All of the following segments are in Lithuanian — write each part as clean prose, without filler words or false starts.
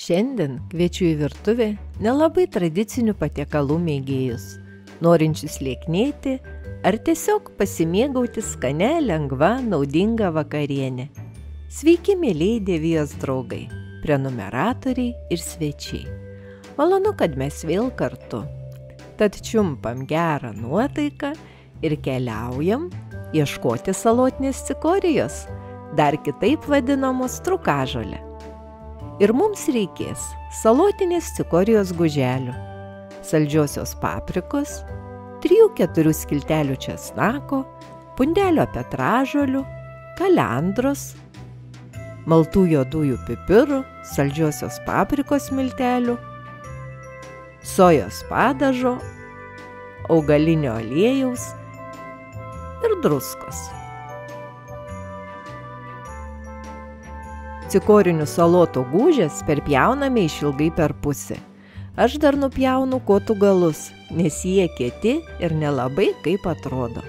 Šiandien kviečiu į virtuvę nelabai tradicinių patiekalų mėgėjus, norinčius lieknėti ar tiesiog pasimėgauti skania, lengva, naudinga vakarienė. Sveiki, mėlyjei Dievijos draugai, prenumeratoriai ir svečiai. Malonu, kad mes vėl kartu. Tad čiumpam gerą nuotaiką ir keliaujam ieškoti salotinės cikorijos, dar kitaip vadinamos trūkažolė. Ir mums reikės salotinės cikorijos guželių, saldžiosios paprikos, 3-4 skiltelių česnako, pundelio petražolių, kalendros, maltų juodųjų pipirų, saldžiosios paprikos miltelių, sojos padažo, augalinio aliejaus ir druskos. Cikorinių salotų gūžės perpjauname išilgai per pusę. Aš dar nupjaunu kotų galus, nes jie kieti ir nelabai kaip atrodo.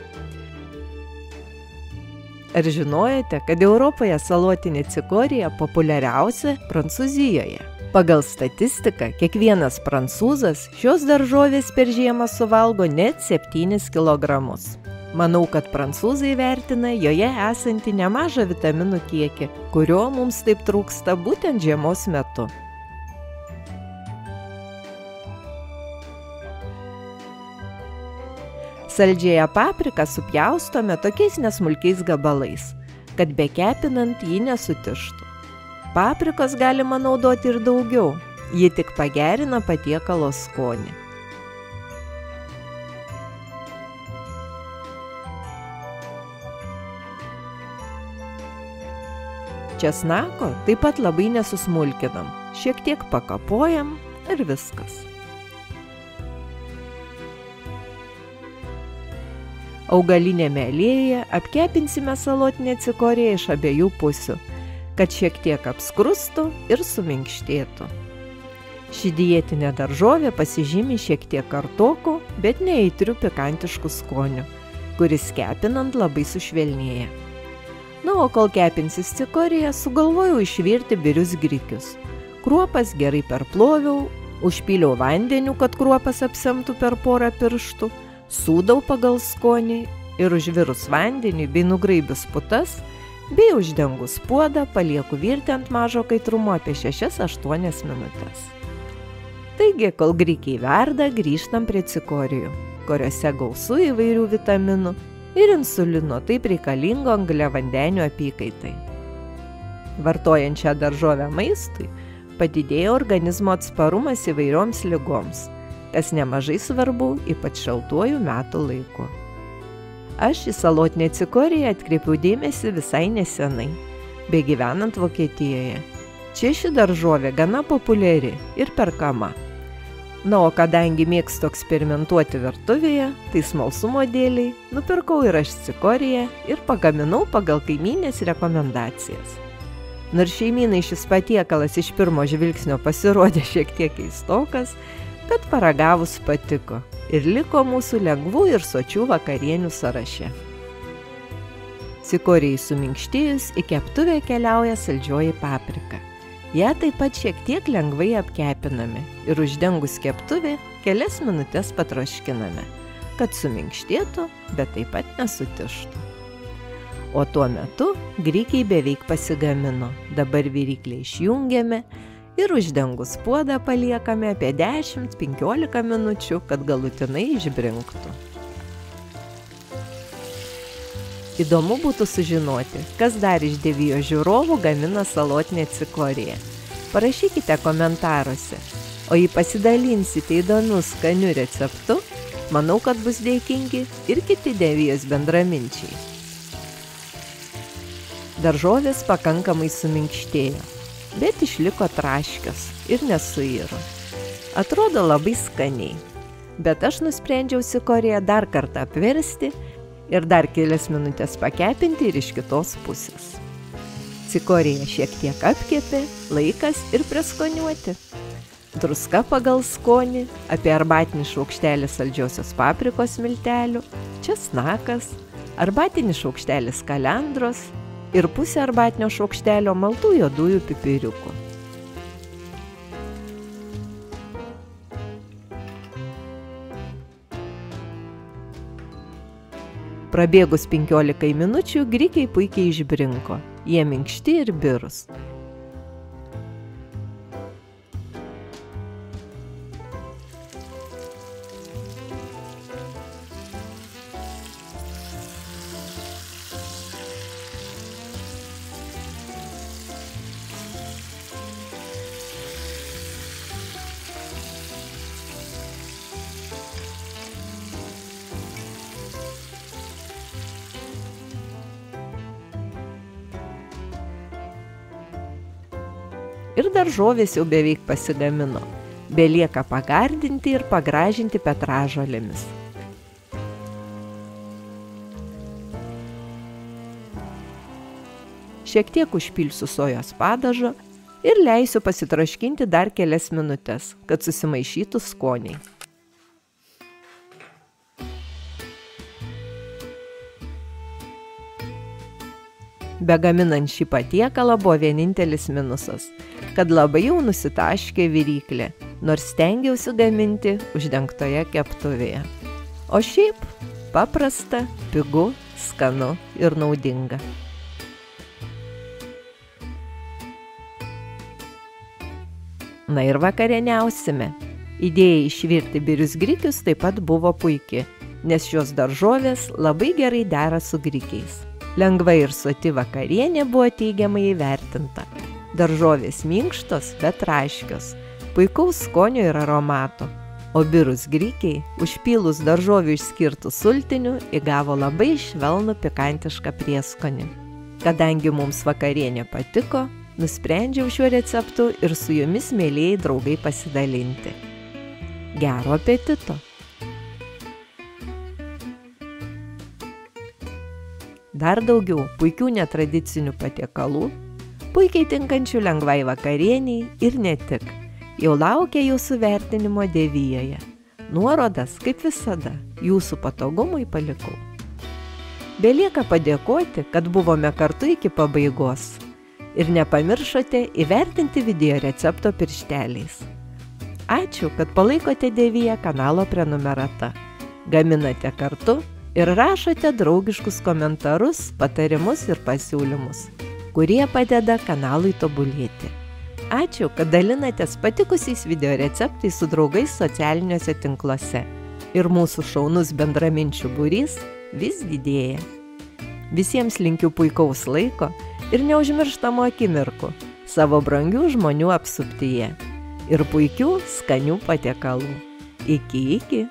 Ar žinojote, kad Europoje salotinė cikorija populiariausia Prancūzijoje? Pagal statistiką, kiekvienas prancūzas šios daržovės per žiemą suvalgo net 7 kilogramus. Manau, kad prancūzai vertina joje esantį nemažą vitaminų kiekį, kurio mums taip trūksta būtent žiemos metu. Saldžiąją papriką supjaustome tokiais nesmulkiais gabalais, kad bekepinant ji nesutištų. Paprikos galima naudoti ir daugiau, ji tik pagerina patiekalo skonį. Česnako taip pat labai nesusmulkinam, šiek tiek pakapojam ir viskas. Augalinėme aliejuje apkepinsime salotinę cikoriją iš abiejų pusių, kad šiek tiek apskrustų ir suminkštėtų. Ši dietinė daržovė pasižymi šiek tiek kartokų, bet neaitrių pikantiškų skonių, kuris kepinant labai sušvelnėja. Na, o kol kepinsis cikoriją, sugalvojau išvirti birius grikius. Kruopas gerai perploviau, užpyliau vandeniu, kad kruopas apsemtų per porą pirštų, sūdau pagal skonį ir užvirus vandeniui bei nugraibius putas, bei uždengus puodą palieku virti ant mažo kaitrumo apie 6-8 minutės. Taigi, kol grikiai verda, grįžtam prie cikorijų, kuriuose gausu įvairių vitaminų ir insulino, taip reikalingo angliavandenių apykaitai. Vartojant šią daržovę maistui, padidėja organizmo atsparumas įvairioms ligoms, kas nemažai svarbu, ypač šaltuoju metų laiku. Aš į salotinę cikoriją atkreipiau dėmesį visai nesenai, begyvenant Vokietijoje. Čia ši daržovė gana populiari ir perkama. Na, o kadangi mėgstu eksperimentuoti virtuvėje, tai smalsumo dėliai nupirkau ir aš cikoriją ir pagaminau pagal kaimynės rekomendacijas. Nors šeimynai šis patiekalas iš pirmo žvilgsnio pasirodė šiek tiek keistokas, bet paragavus patiko ir liko mūsų lengvų ir sočių vakarienių sąraše. Cikorijai suminkštėjus į keptuvę keliauja saldžioji paprika. Ja taip pat šiek tiek lengvai apkepiname ir uždengus keptuvę kelias minutės patroškiname, kad suminkštėtų, bet taip pat nesutištų. O tuo metu grikiai beveik pasigamino, dabar viryklę išjungiame ir uždengus puodą paliekame apie 10-15 minučių, kad galutinai išbrinktų. Įdomu būtų sužinoti, kas dar iš Dievijos žiūrovų gamina salotinę cikoriją. Parašykite komentaruose, o jei pasidalinsite įdomiu skaniu receptu, manau, kad bus dėkingi ir kiti Dievijos bendraminčiai. Daržovės pakankamai suminkštėjo, bet išliko traškios ir nesuiro. Atrodo labai skaniai, bet aš nusprendžiau cikoriją dar kartą apversti ir dar kelias minutės pakepinti ir iš kitos pusės. Cikoriją šiek tiek apkepė, laikas ir prieskoniuoti. Druska pagal skonį, apie arbatinį šaukštelį saldžiosios paprikos miltelių, česnakas, arbatinis šaukštelis kalendros ir pusę arbatinio šaukštelio maltų juodųjų pipiriukų. Prabėgus 15 minučių grikiai puikiai išbrinko. Jie minkšti ir birūs. Ir daržovės jau beveik pasigamino. Belieka pagardinti ir pagražinti petražolėmis. Šiek tiek užpilsiu sojos padažo ir leisiu pasitraškinti dar kelias minutes, kad susimaišytų skoniai. Begaminant šį patiekalą buvo vienintelis minusas, kad labai jau nusitaškė viryklė, nors stengiausi gaminti uždengtoje keptuvėje. O šiaip paprasta, pigu, skanu ir naudinga. Na ir vakarieniausime. Idėja išvirti birius grikius taip pat buvo puiki, nes šios daržovės labai gerai dera su grikiais. Lengva ir soti vakarienė buvo teigiamai įvertinta. Daržovės minkštos, bet traškios, puikaus skonio ir aromato, o birūs grikiai, užpylus daržovių išskirtų sultinių, įgavo labai švelnų pikantišką prieskonį. Kadangi mums vakarienė patiko, nusprendžiau šiuo receptu ir su jumis, mielieji draugai, pasidalinti. Gero apetito! Dar daugiau puikių netradicinių patiekalų, puikiai tinkančių lengvai vakarieniai ir ne tik, jau laukia jūsų vertinimo Devijoje. Nuorodas, kaip visada, jūsų patogumui palikau. Belieka padėkoti, kad buvome kartu iki pabaigos ir nepamiršote įvertinti video recepto piršteliais. Ačiū, kad palaikote Deviją kanalo prenumerata, gaminate kartu ir rašote draugiškus komentarus, patarimus ir pasiūlymus, kurie padeda kanalui tobulėti. Ačiū, kad dalinatės patikusiais video receptais su draugais socialiniuose tinkluose. Ir mūsų šaunus bendraminčių būrys vis didėja. Visiems linkiu puikaus laiko ir neužmirštamų akimirkų savo brangių žmonių apsuptyje. Ir puikių skanių patiekalų. Iki.